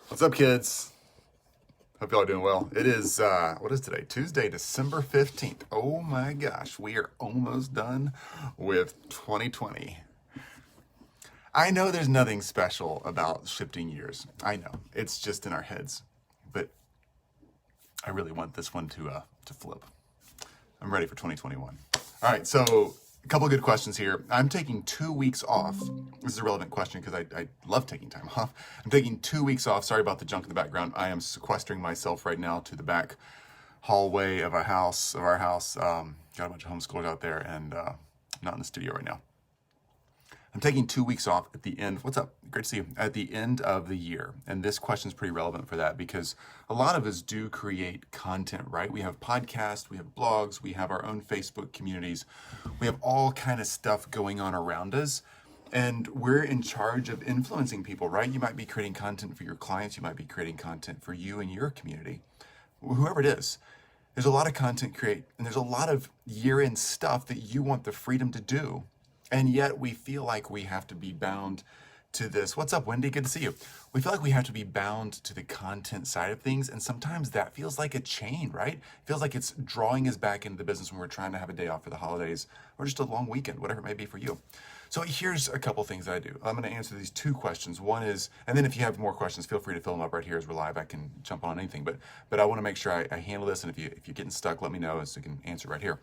What's up, kids? Hope y'all are doing well. It is, what is today? Tuesday, December 15th. Oh my gosh, we are almost done with 2020. I know there's nothing special about shifting years. I know, it's just in our heads. But I really want this one to flip. I'm ready for 2021. All right, so a couple of good questions here. I'm taking 2 weeks off. This is a relevant question because I love taking time off. I'm taking 2 weeks off. Sorry about the junk in the background. I am sequestering myself right now to the back hallway of our house. Got a bunch of homeschoolers out there, and not in the studio right now. I'm taking 2 weeks off at the end. What's up? Great to see you. At the end of the year. And this question is pretty relevant for that because a lot of us do create content, right? We have podcasts, we have blogs, we have our own Facebook communities. We have all kind of stuff going on around us. And we're in charge of influencing people, right? You might be creating content for your clients. You might be creating content for you and your community, whoever it is. There's a lot of content create, and there's a lot of year-end stuff that you want the freedom to do. And yet we feel like we have to be bound to this. What's up, Wendy? Good to see you. We feel like we have to be bound to the content side of things. And sometimes that feels like a chain, right? It feels like it's drawing us back into the business when we're trying to have a day off for the holidays or just a long weekend, whatever it may be for you. So here's a couple things that I do. I'm going to answer these two questions. One is, and then if you have more questions, feel free to fill them up right here as we're live. I can jump on anything, but I want to make sure I handle this. And if you're getting stuck, let me know so you can answer right here.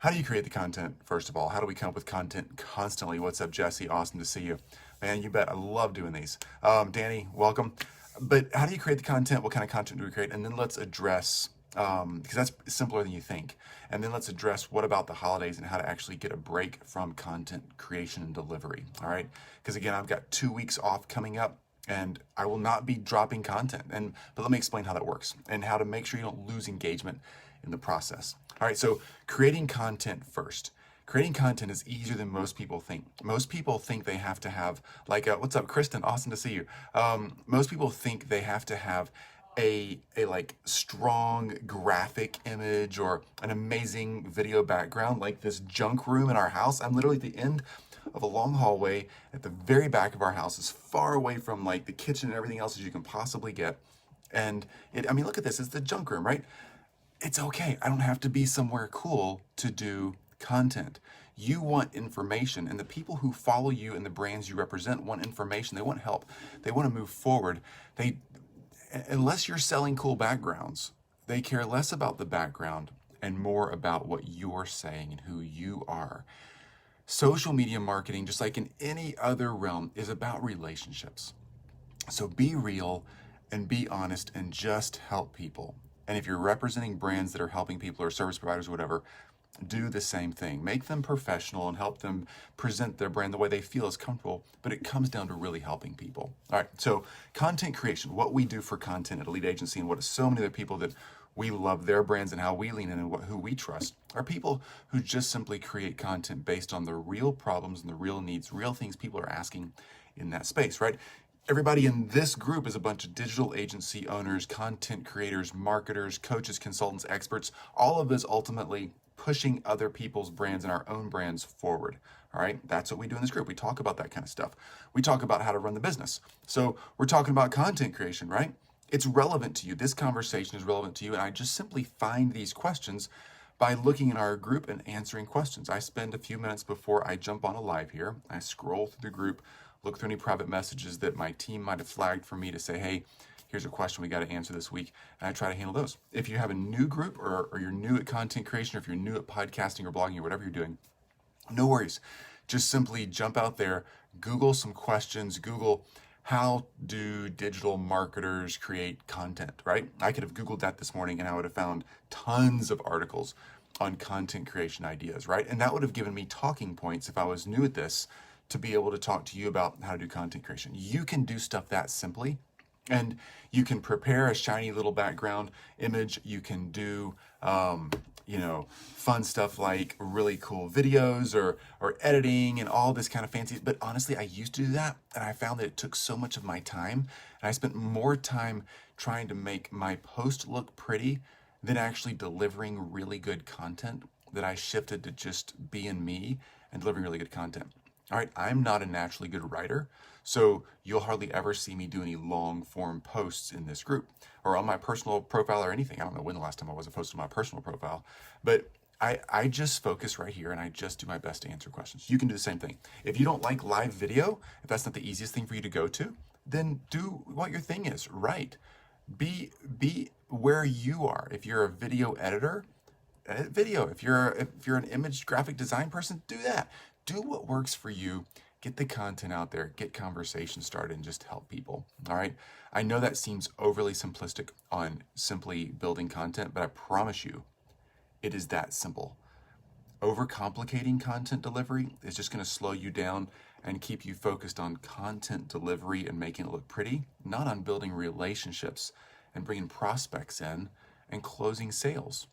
How do you create the content, first of all? How do we come up with content constantly? What's up, Jesse? Awesome to see you. Man, you bet. I love doing these. Danny, welcome. But how do you create the content? What kind of content do we create? And then let's address, because that's simpler than you think. And then let's address what about the holidays and how to actually get a break from content creation and delivery, all right? Because again, I've got 2 weeks off coming up and I will not be dropping content. But let me explain how that works and how to make sure you don't lose engagement in the process. All right, so creating content first. Creating content is easier than most people think. Most people think they have to have, like, what's up, Kristen? Awesome to see you. Most people think they have to have a like strong graphic image or an amazing video background, like this junk room in our house. I'm literally at the end of a long hallway at the very back of our house, as far away from like the kitchen and everything else as you can possibly get. And I mean, look at this. It's the junk room, right? It's okay. I don't have to be somewhere cool to do content. You want information, and the people who follow you and the brands you represent want information. They want help. They want to move forward. Unless you're selling cool backgrounds, they care less about the background and more about what you're saying and who you are. Social media marketing, just like in any other realm, is about relationships. So be real and be honest and just help people. And if you're representing brands that are helping people or service providers or whatever, do the same thing. Make them professional and help them present their brand the way they feel is comfortable, but it comes down to really helping people. All right, so content creation, what we do for content at Elite Agency and what so many of the people that we love their brands and how we lean in and who we trust are people who just simply create content based on the real problems and the real needs, real things people are asking in that space, right? Everybody in this group is a bunch of digital agency owners, content creators, marketers, coaches, consultants, experts, all of us ultimately pushing other people's brands and our own brands forward. All right, that's what we do in this group. We talk about that kind of stuff. We talk about how to run the business. So we're talking about content creation, right? It's relevant to you. This conversation is relevant to you. And I just simply find these questions by looking in our group and answering questions. I spend a few minutes before I jump on a live here. I scroll through the group, look through any private messages that my team might have flagged for me to say, hey, here's a question we got to answer this week. And I try to handle those. If you have a new group or you're new at content creation, or if you're new at podcasting or blogging or whatever you're doing, no worries. Just simply jump out there, Google some questions, Google how do digital marketers create content, right? I could have Googled that this morning and I would have found tons of articles on content creation ideas, right? And that would have given me talking points if I was new at this to be able to talk to you about how to do content creation. You can do stuff that simply, and you can prepare a shiny little background image. You can do, fun stuff like really cool videos or editing and all this kind of fancy. But honestly, I used to do that, and I found that it took so much of my time, and I spent more time trying to make my post look pretty than actually delivering really good content, that I shifted to just being me and delivering really good content. All right, I'm not a naturally good writer, so you'll hardly ever see me do any long form posts in this group or on my personal profile or anything. I don't know when the last time I was posted on my personal profile, but I just focus right here and I just do my best to answer questions. You can do the same thing. If you don't like live video, if that's not the easiest thing for you to go to, then do what your thing is, right? Be where you are. If you're a video editor, edit video. If you're an image graphic design person, do that. Do what works for you. Get the content out there, get conversation started, and just help people. All right. I know that seems overly simplistic on simply building content, but I promise you, it is that simple. Overcomplicating content delivery is just going to slow you down and keep you focused on content delivery and making it look pretty, not on building relationships and bringing prospects in and closing sales.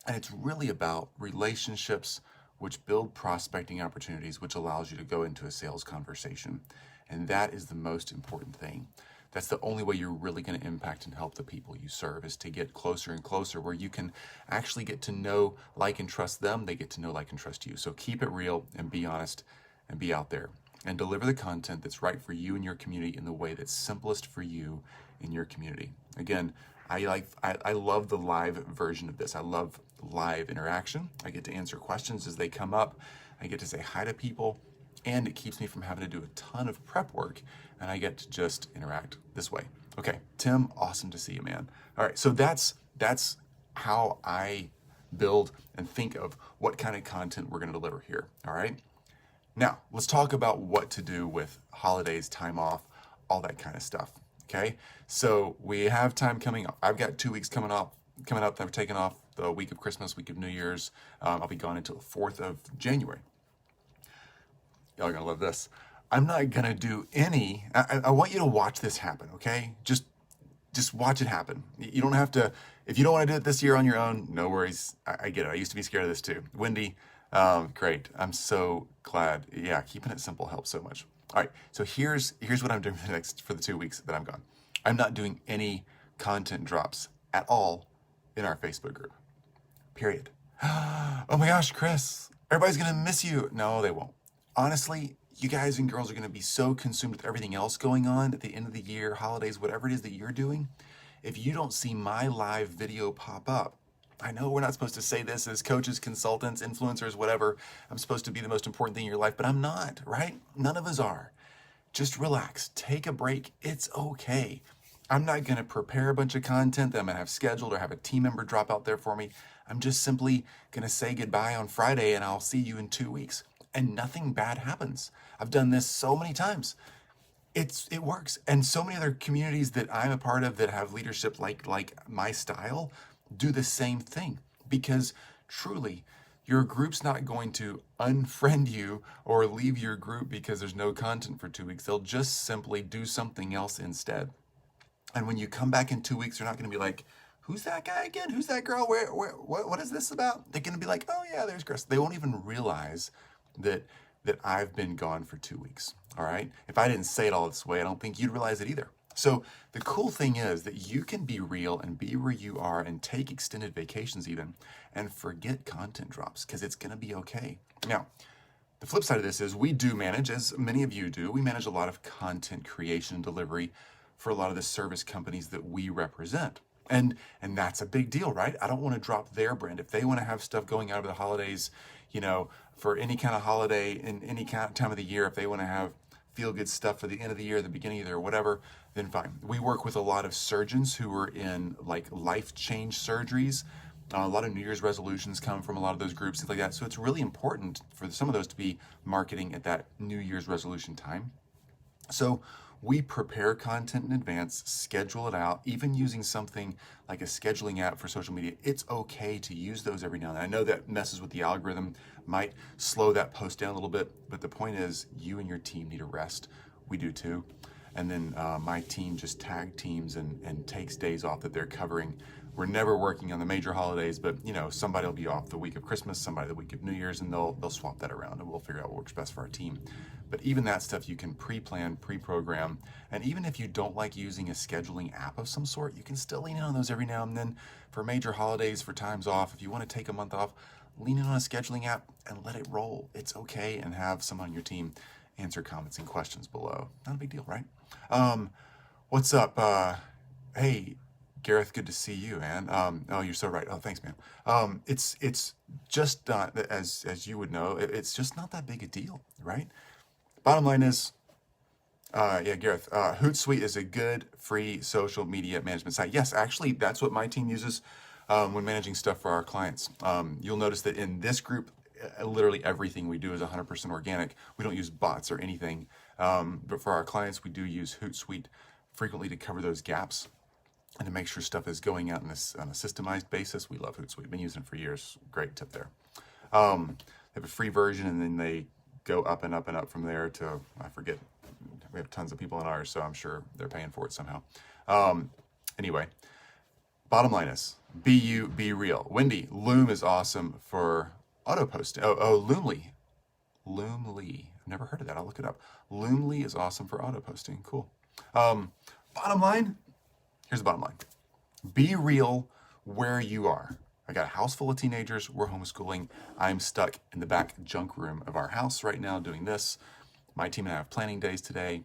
And it's really about relationships which build prospecting opportunities, which allows you to go into a sales conversation. And that is the most important thing. That's the only way you're really going to impact and help the people you serve, is to get closer and closer where you can actually get to know, like, and trust them. They get to know, like, and trust you. So keep it real and be honest and be out there and deliver the content that's right for you and your community in the way that's simplest for you in your community. Again, I love the live version of this. I love live interaction. I get to answer questions as they come up. I get to say hi to people, and it keeps me from having to do a ton of prep work, and I get to just interact this way. Okay, Tim, awesome to see you, man. All right, so that's how I build and think of what kind of content we're going to deliver here. All right. Now, let's talk about what to do with holidays, time off, all that kind of stuff. Okay, so we have time coming up. I've got 2 weeks coming up that I've taken off: the week of Christmas, week of New Year's. I'll be gone until the 4th of January. Y'all are gonna love this. I'm not gonna do any. I want you to watch this happen. Okay, just watch it happen. You don't have to. If you don't want to do it this year on your own, no worries. I get it. I used to be scared of this too. Wendy, great. I'm so glad. Yeah, keeping it simple helps so much. All right, so here's what I'm doing for the 2 weeks that I'm gone. I'm not doing any content drops at all in our Facebook group. Period. Oh my gosh, Chris, everybody's gonna miss you. No, they won't. Honestly, you guys and girls are gonna be so consumed with everything else going on at the end of the year, holidays, whatever it is that you're doing. If you don't see my live video pop up, I know we're not supposed to say this as coaches, consultants, influencers, whatever. I'm supposed to be the most important thing in your life, but I'm not, right? None of us are. Just relax, take a break. It's okay. I'm not going to prepare a bunch of content that I'm going to have scheduled or have a team member drop out there for me. I'm just simply going to say goodbye on Friday and I'll see you in 2 weeks. And nothing bad happens. I've done this so many times. It works. And so many other communities that I'm a part of that have leadership like my style do the same thing, because truly your group's not going to unfriend you or leave your group because there's no content for 2 weeks. They'll just simply do something else instead. And when you come back in 2 weeks, they're not going to be like, who's that guy again? Who's that girl? What is this about? They're going to be like, oh yeah, there's Chris. They won't even realize that I've been gone for 2 weeks. All right. If I didn't say it all this way, I don't think you'd realize it either. So the cool thing is that you can be real and be where you are and take extended vacations even and forget content drops, because it's going to be okay. Now, the flip side of this is we do manage, as many of you do, we manage a lot of content creation and delivery for a lot of the service companies that we represent. And that's a big deal, right? I don't want to drop their brand. If they want to have stuff going out over the holidays, for any kind of holiday in any kind of time of the year, if they want to have feel good stuff for the end of the year, the beginning of the year, whatever, then fine. We work with a lot of surgeons who are in like life change surgeries. A lot of New Year's resolutions come from a lot of those groups, things like that. So it's really important for some of those to be marketing at that New Year's resolution time. So we prepare content in advance, schedule it out, even using something like a scheduling app for social media. It's okay to use those every now and then. I know that messes with the algorithm, might slow that post down a little bit, but the point is you and your team need a rest. We do too. And then my team just tag teams and takes days off that they're covering. We're never working on the major holidays, but somebody will be off the week of Christmas, somebody the week of New Year's, and they'll swap that around, and we'll figure out what works best for our team. But even that stuff you can pre-plan, pre-program, and even if you don't like using a scheduling app of some sort, you can still lean in on those every now and then for major holidays, for times off. If you want to take a month off, lean in on a scheduling app and let it roll. It's okay, and have someone on your team answer comments and questions below. Not a big deal, right? What's up? Hey, Gareth, good to see you, man. Oh, you're so right. Oh, thanks, man. It's just not, as you would know, it's just not that big a deal, right? Bottom line is, yeah, Gareth, Hootsuite is a good free social media management site. Yes, actually, that's what my team uses when managing stuff for our clients. You'll notice that in this group, literally everything we do is 100% organic. We don't use bots or anything. But for our clients, we do use Hootsuite frequently to cover those gaps and to make sure stuff is going out on a systemized basis. We love Hootsuite. Been using it for years. Great tip there. They have a free version, and then they go up and up and up from there to, I forget, we have tons of people in ours, so I'm sure they're paying for it somehow. Anyway, bottom line is, be you, be real. Wendy, Loom is awesome for auto posting. Loomly. I've never heard of that. I'll look it up. Loomly is awesome for auto posting. Cool. Bottom line, here's the bottom line. Be real where you are. I got a house full of teenagers. We're homeschooling. I'm stuck in the back junk room of our house right now doing this. My team and I have planning days today.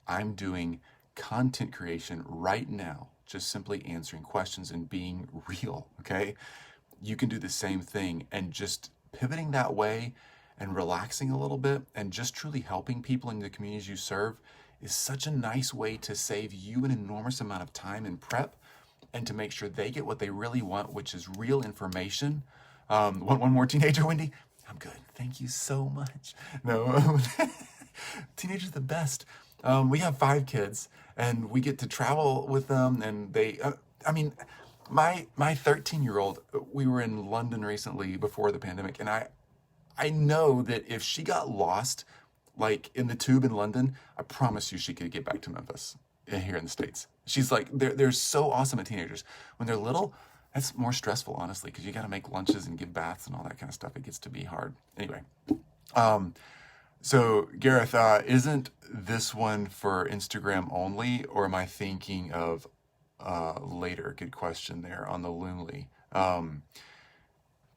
I'm doing content creation right now, just simply answering questions and being real, okay? You can do the same thing, and just pivoting that way and relaxing a little bit and just truly helping people in the communities you serve is such a nice way to save you an enormous amount of time and prep, and to make sure they get what they really want, which is real information. One more teenager, Wendy? I'm good. Thank you so much. No, teenagers are the best. We have 5 kids, and we get to travel with them, and they, my 13-year-old, we were in London recently before the pandemic, and I know that if she got lost, like in the tube in London, I promise you she could get back to Memphis here in the States. She's like, they're so awesome at teenagers. When they're little, that's more stressful, honestly, because you got to make lunches and give baths and all that kind of stuff. It gets to be hard. Anyway, so Gareth, isn't this one for Instagram only, or am I thinking of later? Good question there on the Loomly. Bottom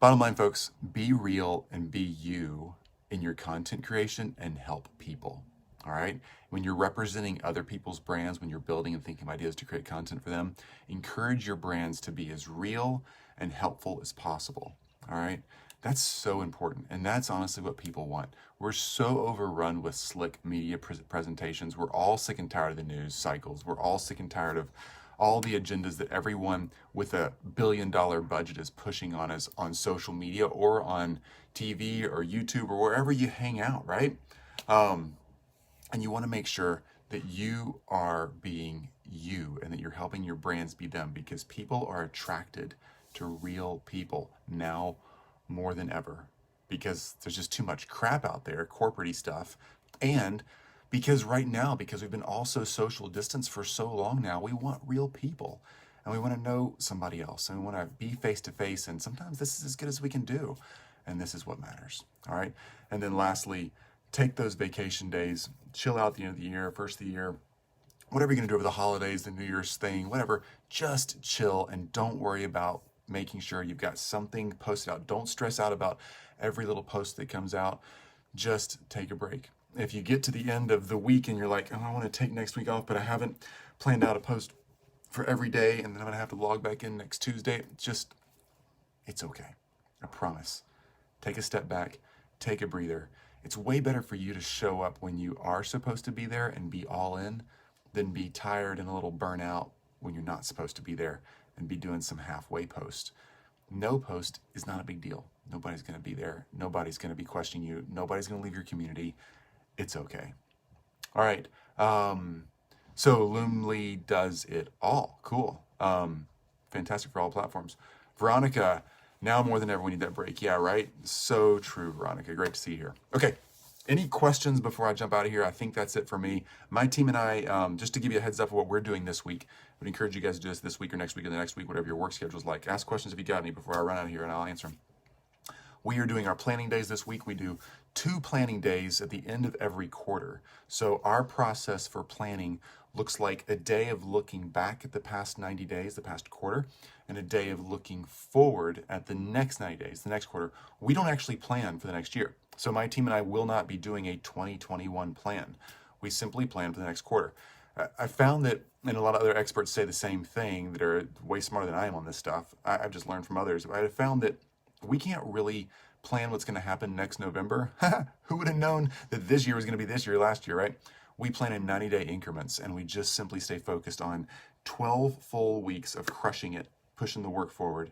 line, folks, be real and be you in your content creation and help people. All right. When you're representing other people's brands, when you're building and thinking of ideas to create content for them, encourage your brands to be as real and helpful as possible. All right. That's so important. And that's honestly what people want. We're so overrun with slick media presentations. We're all sick and tired of the news cycles. We're all sick and tired of all the agendas that everyone with a billion-dollar budget is pushing on us on social media or on TV or YouTube or wherever you hang out, right? And you want to make sure that you are being you and that you're helping your brands be them, because people are attracted to real people now more than ever, because there's just too much crap out there, corporate-y stuff. And because right now, because we've been all so social distance for so long now, we want real people, and we want to know somebody else, and we want to be face-to-face, and sometimes this is as good as we can do, and this is what matters, all right? And then lastly, take those vacation days, chill out at the end of the year, first of the year, whatever you're going to do over the holidays, the New Year's thing, whatever, just chill and don't worry about making sure you've got something posted out. Don't stress out about every little post that comes out. Just take a break. If you get to the end of the week and you're like, oh, I want to take next week off, but I haven't planned out a post for every day, and then I'm going to have to log back in next Tuesday, it's okay. I promise. Take a step back, take a breather. It's way better for you to show up when you are supposed to be there and be all in than be tired and a little burnout when you're not supposed to be there and be doing some halfway post. No post is not a big deal. Nobody's going to be there. Nobody's going to be questioning you. Nobody's going to leave your community. It's okay. All right. So Loomly does it all. Cool. Fantastic for all platforms. Veronica, now more than ever, we need that break. Yeah, right? So true, Veronica. Great to see you here. Okay. Any questions before I jump out of here? I think that's it for me. My team and I, just to give you a heads up of what we're doing this week, I would encourage you guys to do this week or next week or the next week, whatever your work schedule is like. Ask questions if you got any before I run out of here, and I'll answer them. We are doing our planning days this week. We do 2 planning days at the end of every quarter. So our process for planning looks like a day of looking back at the past 90 days, the past quarter, and a day of looking forward at the next 90 days, the next quarter. We don't actually plan for the next year. So my team and I will not be doing a 2021 plan. We simply plan for the next quarter. I found that, and a lot of other experts say the same thing that are way smarter than I am on this stuff. I've just learned from others. I have found that we can't really plan what's going to happen next November. Who would have known that this year was going to be this year last year, right? We plan in 90-day increments, and we just simply stay focused on 12 full weeks of crushing it, pushing the work forward.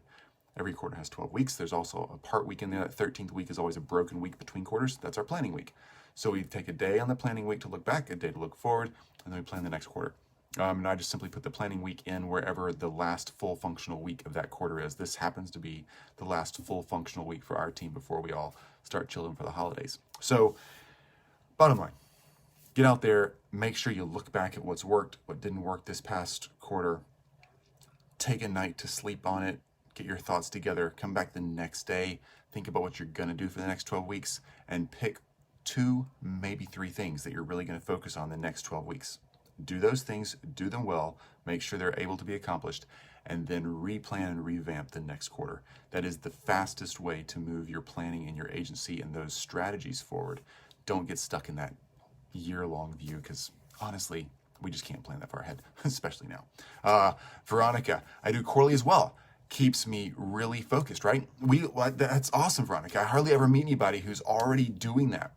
Every quarter has 12 weeks. There's also a part week in there. That 13th week is always a broken week between quarters. That's our planning week. So we take a day on the planning week to look back, a day to look forward, and then we plan the next quarter. And I just simply put the planning week in wherever the last full functional week of that quarter is. This happens to be the last full functional week for our team before we all start chilling for the holidays. So, bottom line, get out there, make sure you look back at what's worked, what didn't work this past quarter. Take a night to sleep on it, get your thoughts together, come back the next day, think about what you're going to do for the next 12 weeks, and pick 2, maybe 3 things that you're really going to focus on the next 12 weeks. Do those things, do them well, make sure they're able to be accomplished, and then replan and revamp the next quarter. That is the fastest way to move your planning and your agency and those strategies forward. Don't get stuck in that year-long view, because honestly, we just can't plan that far ahead, especially now. Veronica, I do quarterly as well. Keeps me really focused, right? That's awesome, Veronica. I hardly ever meet anybody who's already doing that.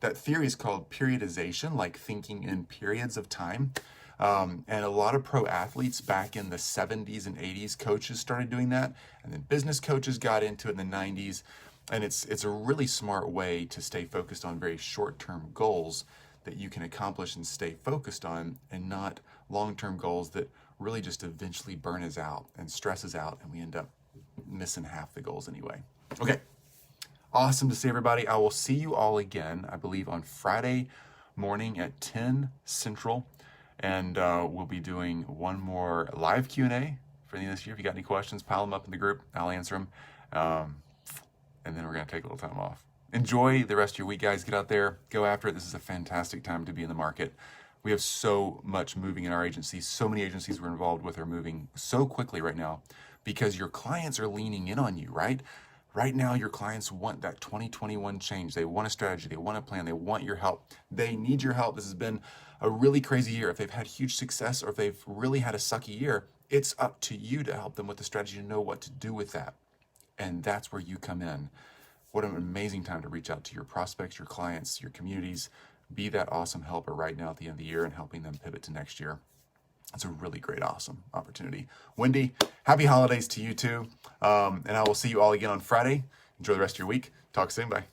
That theory is called periodization, like thinking in periods of time. And a lot of pro athletes back in the 70s and 80s, coaches started doing that. And then business coaches got into it in the 90s. And it's a really smart way to stay focused on very short-term goals that you can accomplish and stay focused on, and not long-term goals that really just eventually burn us out and stress us out, and we end up missing half the goals anyway. Okay. Awesome to see everybody. I will see you all again, I believe, on Friday morning at 10 Central. And we'll be doing one more live Q&A for the end of this year. If you got any questions, pile them up in the group. I'll answer them. And then we're going to take a little time off. Enjoy the rest of your week, guys. Get out there. Go after it. This is a fantastic time to be in the market. We have so much moving in our agency. So many agencies we're involved with are moving so quickly right now because your clients are leaning in on you, right? Right now, your clients want that 2021 change. They want a strategy. They want a plan. They want your help. They need your help. This has been a really crazy year. If they've had huge success or if they've really had a sucky year, it's up to you to help them with the strategy to know what to do with that. And that's where you come in. What an amazing time to reach out to your prospects, your clients, your communities. Be that awesome helper right now at the end of the year and helping them pivot to next year. It's a really great, awesome opportunity. Wendy, happy holidays to you too. And I will see you all again on Friday. Enjoy the rest of your week. Talk soon. Bye.